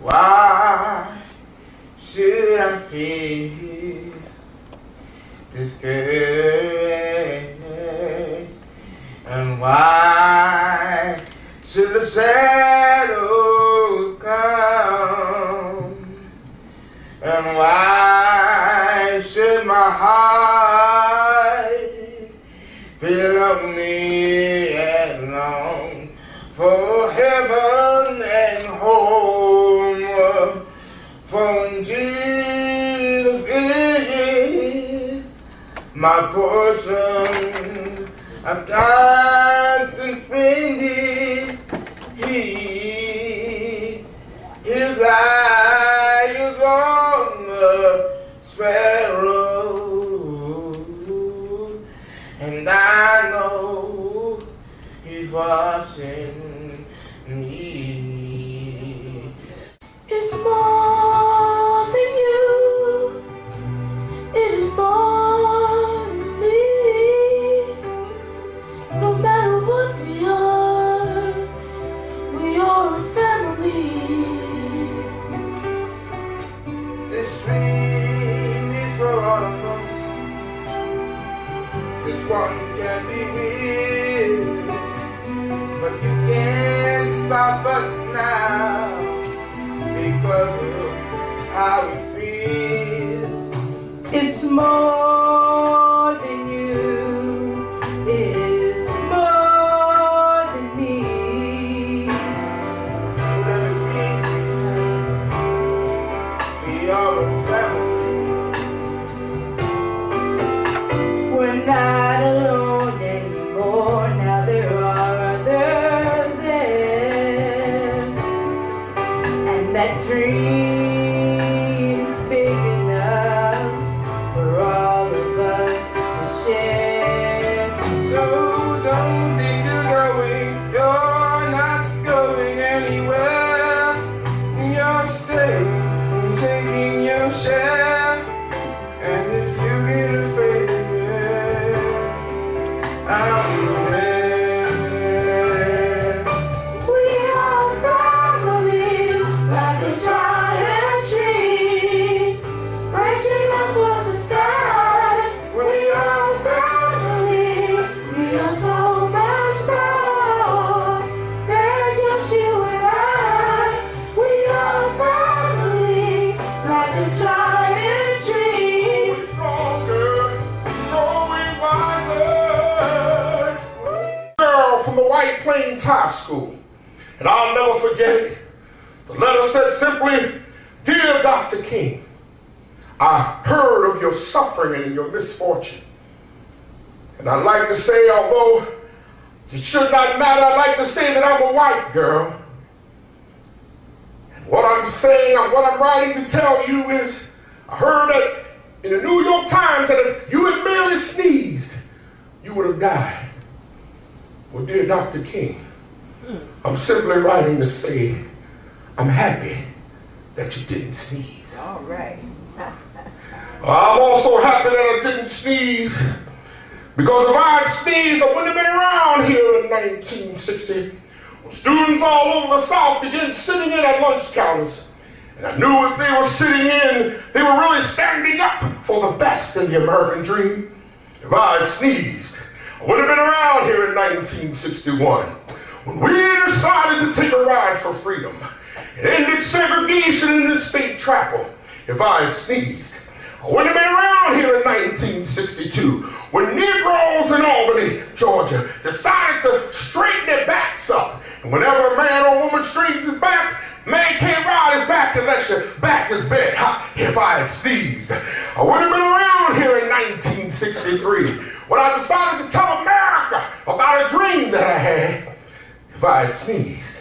Why should I feel discouraged? And why should the shadows come? And why should my heart feel lonely and long for heaven and home? For Jesus is my portion, a constant friend is He. His eye is on the sparrow, and I know He's watching me. It's more than you. It is more than me. No matter what we are a family. This dream is for all of us. This one can be real, but you can't stop us now because of how we feel. It's more than you. It is more than me. Whatever dream we are a family. We're not alone anymore. Now there are others there, and that dream's big enough for all of us to share. So don't think you're going, you're not going anywhere. You're staying, taking your share. And if you get afraid again, I'll be there. We are family, like a giant tree, reaching up towards the sky. We are Family, we are so much more than just you and I. We are family, like a giant tree. growing stronger, growing wiser. Girl from the White Plains High School, and I'll never forget it. The letter said simply, "Dear Dr. King, I heard of your suffering and your misfortune. And I'd like to say, although it should not matter, I'd like to say that I'm a white girl. And what I'm saying, what I'm writing to tell you is, I heard that in the New York Times that if you had merely sneezed, you would have died. Well, dear Dr. King, I'm simply writing to say, I'm happy that you didn't sneeze. All right. I'm also happy that I didn't sneeze, because if I had sneezed, I wouldn't have been around here in 1960 when students all over the South began sitting in at lunch counters. And I knew as they were sitting in, they were really standing up for the best in the American dream. If I had sneezed, I would have been around here in 1961 when we decided to take a ride for freedom. It ended segregation and state travel. If I had sneezed, I wouldn't have been around here in 1962 when Negroes in Albany, Georgia decided to straighten their backs up. And whenever a man or woman straightens his back, man can't ride his back unless your back is bent. If I had sneezed, I would have been around here in 1963 when I decided to tell America about a dream that I had. If I had sneezed,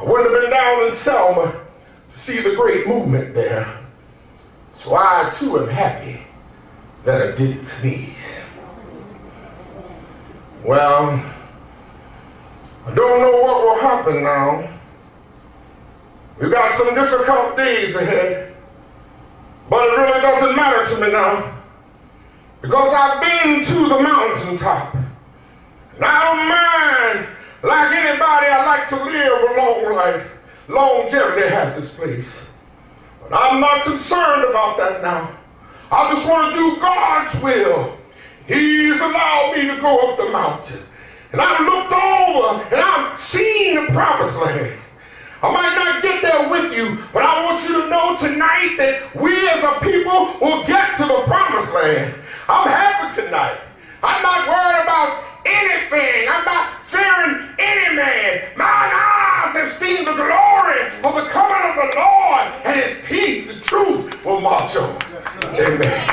I wouldn't have been down in Selma to see the great movement there. So I too am happy that I didn't sneeze. Well, I don't know what will happen now. We've got some difficult days ahead, but it really doesn't matter to me now, because I've been to the mountaintop, and I don't mind. Like anybody, I like to live a long life. longevity has its place. But I'm not concerned about that now. I just want to do God's will. He's allowed me to go up the mountain. And I've looked over and I've seen the promised land. I might not get there with you, but I want you to know tonight that we as a people will get to the promised land. I'm happy tonight. I'm not worried about anything. I'm not fearing any man. Mine eyes have seen the glory of the coming of the Lord, and his peace, the truth, will march on. Amen.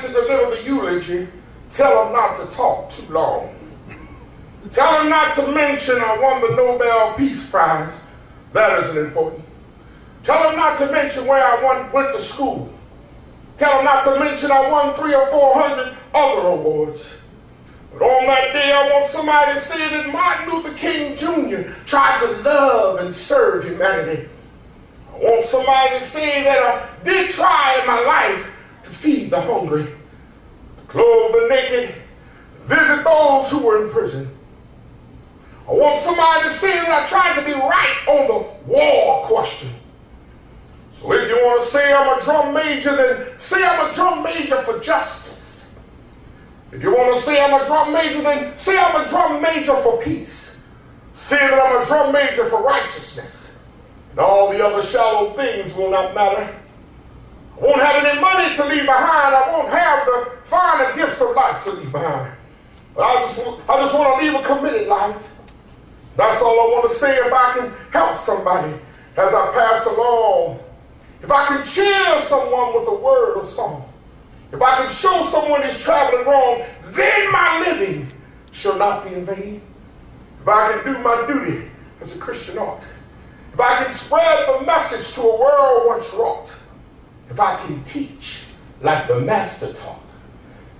To deliver the eulogy, tell them not to talk too long. Tell them not to mention I won the Nobel Peace Prize. That isn't important. Tell them not to mention where I went to school. Tell them not to mention I won 300 or 400 other awards. But on that day, I want somebody to say that Martin Luther King Jr. tried to love and serve humanity. I want somebody to say that I did try in my life to feed the hungry, to clothe the naked, to visit those who were in prison. I want somebody to say that I tried to be right on the war question. So if you want to say I'm a drum major, then say I'm a drum major for justice. If you want to say I'm a drum major, then say I'm a drum major for peace. Say that I'm a drum major for righteousness. And all the other shallow things will not matter. I won't have any money to leave behind. I won't have the finer gifts of life to leave behind. But I just want to leave a committed life. That's all I want to say. If I can help somebody as I pass along, if I can cheer someone with a word or song, if I can show someone is traveling wrong, then my living shall not be in vain. If I can do my duty as a Christian ought, if I can spread the message to a world once wrought, if I can teach like the Master taught,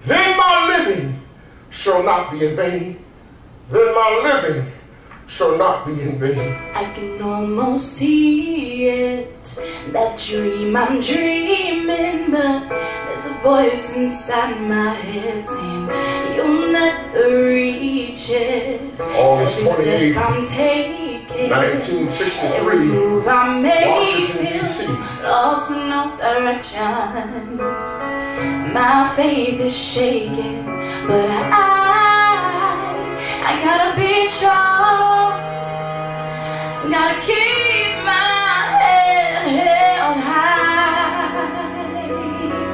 then my living shall not be in vain. Then my living shall not be in vain. I can almost see it, that dream I'm dreaming, but there's a voice inside my head saying you'll never reach it. August 28th, I'm taking 1963, every move I make Washington, D.C. lost no direction. My faith is shaking, but I gotta be strong. Gotta keep my head held high,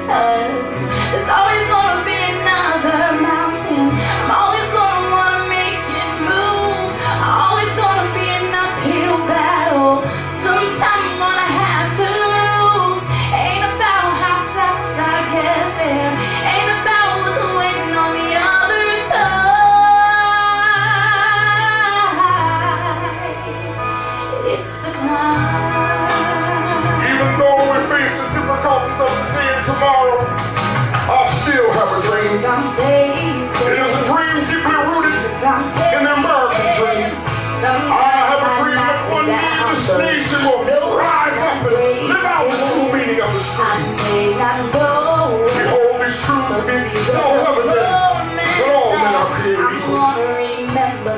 'cause there's always gonna be another mountain. I'm always gonna wanna make it move. Always gonna be an uphill battle. Sometime I'm gonna have to lose. Ain't about how fast I get there. Ain't about what's waiting on the other side.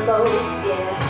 most, yeah.